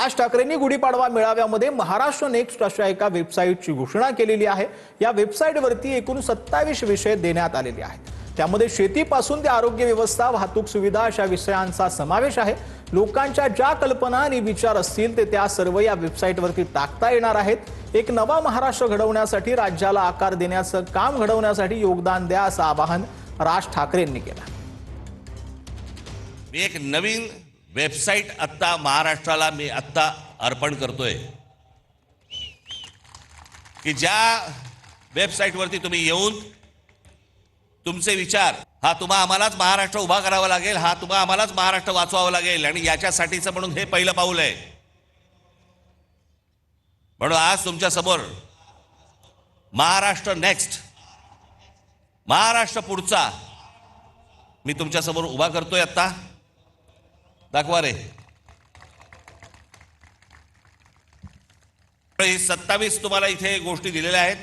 राज ठाकरेंनी गुढीपाडवा मेळाव्यामध्ये महाराष्ट्र नेक्स्ट अशा एका वेबसाईटची घोषणा केलेली आहे। या वेबसाईटवरती एकूण 27 विषय देण्यात आलेले आहेत। त्यामध्ये शेतीपासून ते आरोग्य व्यवस्था, वाहतूक सुविधा अशा विषयांचा समावेश आहे। लोकांच्या ज्या कल्पना आणि विचार असतील ते त्या सर्व या वेबसाईटवरती टाकता येणार आहेत। एक नवा महाराष्ट्र घडवण्यासाठी, राज्याला आकार देण्याचं काम घडवण्यासाठी योगदान द्या असं आवाहन राज ठाकरेंनी केलं। मी एक नवीन वेबसाईट आता महाराष्ट्राला मी आता अर्पण करतोय की ज्या वेबसाईटवरती तुम्ही येऊन तुमचे विचार, आम्हालाच महाराष्ट्र उभा करावा लागेल, आम्हालाच महाराष्ट्र वाचवावा लागेल आणि याच्यासाठीचं म्हणून हे पहिलं पाऊल आहे। म्हणून आज तुमच्या समोर महाराष्ट्र नेक्स्ट, महाराष्ट्र पुढचा मी तुमच्या समोर उभा करतोय। आता दाखवा रे, 27 तुम्हाला इथे गोष्टी दिलेल्या आहेत।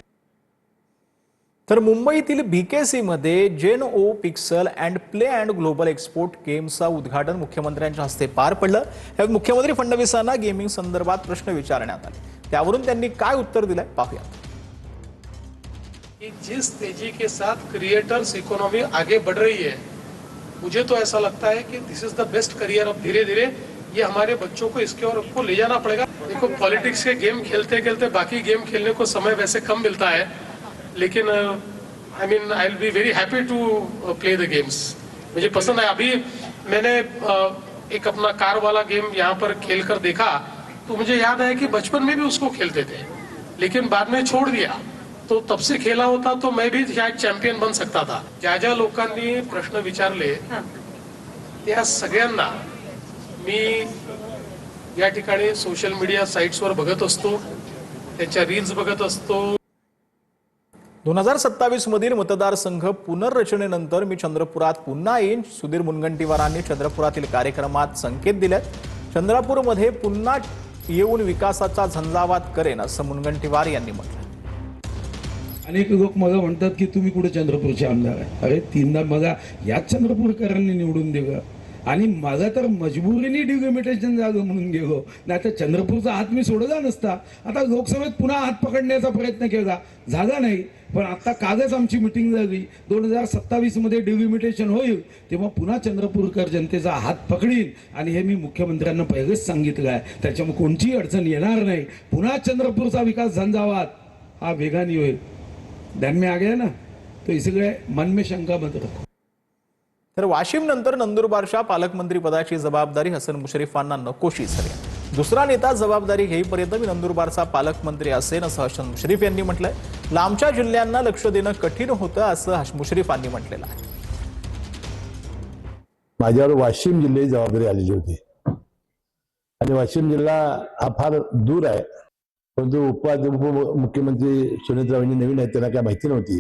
तर मुंबईतील बीकेसी मध्ये Gen O Pixel and Play and global export गेम्सचं उद्घाटन मुख्यमंत्र्यांच्या हस्ते पार पडलं। यात मुख्यमंत्री फडणवीसांना गेमिंग संदर्भात प्रश्न विचारण्यात आले, त्यावरून त्यांनी काय उत्तर दिलंय पाहूयात। जिस तेजी के साथ क्रिएटर्स इकोनॉमी आगे बढ़ रही है, मुझे तो ऐसा लगता है कि दिस इज द बेस्ट करियर। अब धीरे धीरे ये हमारे बच्चों को इसके और को ले जाना पड़ेगा। देखो, पॉलिटिक्स के गेम खेलते खेलते बाकी गेम खेलने को समय वैसे कम मिलता है, लेकिन I mean I will be very happy to play the games. मुझे पसंद है। अभी मैंने एक अपना कार वाला गेम यहाँ पर खेल कर देखा तो मुझे याद आया कि बचपन में भी उसको खेलते थे, लेकिन बाद में छोड़ दिया। तो तब से खेला होता तो मैं भी शायद चॅम्पियन बन सकता था। ज्या ज्या लोकांनी प्रश्न विचारले त्या सगळ्यांना मी या ठिकाणी सोशल मीडिया साइट्सवर बघत असतो, त्यांच्या रील्स बघत असतो। 2027 मधील मतदारसंघ पुनर्रचनेनंतर मी चंद्रपुरात पुन्हा येईन, सुधीर मुनगंटीवारांनी चंद्रपुरातील कार्यक्रमात संकेत दिलेत। चंद्रपूरमध्ये पुन्हा येऊन विकासाचा झंझावात करेन असं मुनगंटीवार यांनी म्हटलं। अनेक लोक मला म्हणतात की तुम्ही कुठे चंद्रपूरचे आमदार आहे। अरे, तीनदा मला याच चंद्रपूरकरांनी निवडून दिलं आणि मला तर मजबुरीने डिलिमिटेशन झालं म्हणून गेलो, नाही तर चंद्रपूरचा हात मी सोडला नसता। आता लोकसभेत पुन्हा हात पकडण्याचा प्रयत्न केला, झाला नाही। पण आता कालच आमची मिटिंग झाली, 2027 मध्ये डिलिमिटेशन होईल तेव्हा पुन्हा चंद्रपूरकर जनतेचा हात पकडीन आणि हे मी मुख्यमंत्र्यांना पहिलेच सांगितलं आहे। त्याच्यामुळे कोणतीही अडचण येणार नाही। पुन्हा चंद्रपूरचा विकास झंझावात हा वेगाने होईल। ध्यान में आ गया ना, तो इसलिए मन में शंका मत रखो। तर वाशिम नंतर नंदुरबारच्या पालकमंत्री पदाची जबाबदारी हसन मुश्रीफांना नकोशी झाली। दुसरा नेता जबाबदारी घेईपर्यंत मी नंदुरबारचा पालकमंत्री असेन असं हसन मुश्रीफ यांनी म्हटलंय। लांबच्या जिल्ह्यांना लक्ष देणं कठीण होतं असं मुश्रीफांनी म्हटलेलं आहे। माझ्यावर वाशिम जिल्ह्याची जबाबदारी आलेली होती आणि वाशिम जिल्हा हा फार दूर आहे, परंतु उपमुख्यमंत्री सुनीतरावांनी नवीन आहेत, त्यांना काय माहिती नव्हती,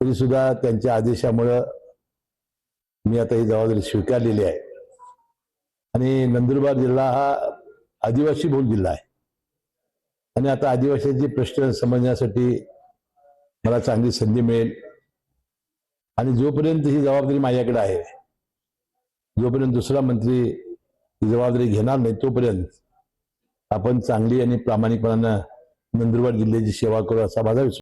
तरी सुद्धा त्यांच्या आदेशामुळे मी आता ही जबाबदारी स्वीकारलेली आहे। आणि नंदुरबार जिल्हा हा आदिवासी बहुल जिल्हा आहे आणि आता आदिवासींचे प्रश्न समजण्यासाठी मला चांगली संधी मिळेल। आणि जोपर्यंत ही जबाबदारी माझ्याकडे आहे, जोपर्यंत दुसरा मंत्री ही जबाबदारी घेणार नाही, तोपर्यंत आपण चांगली आणि प्रामाणिकपणाने नंदुरबार जिल्ह्याची सेवा करू असा माझा विश्वास।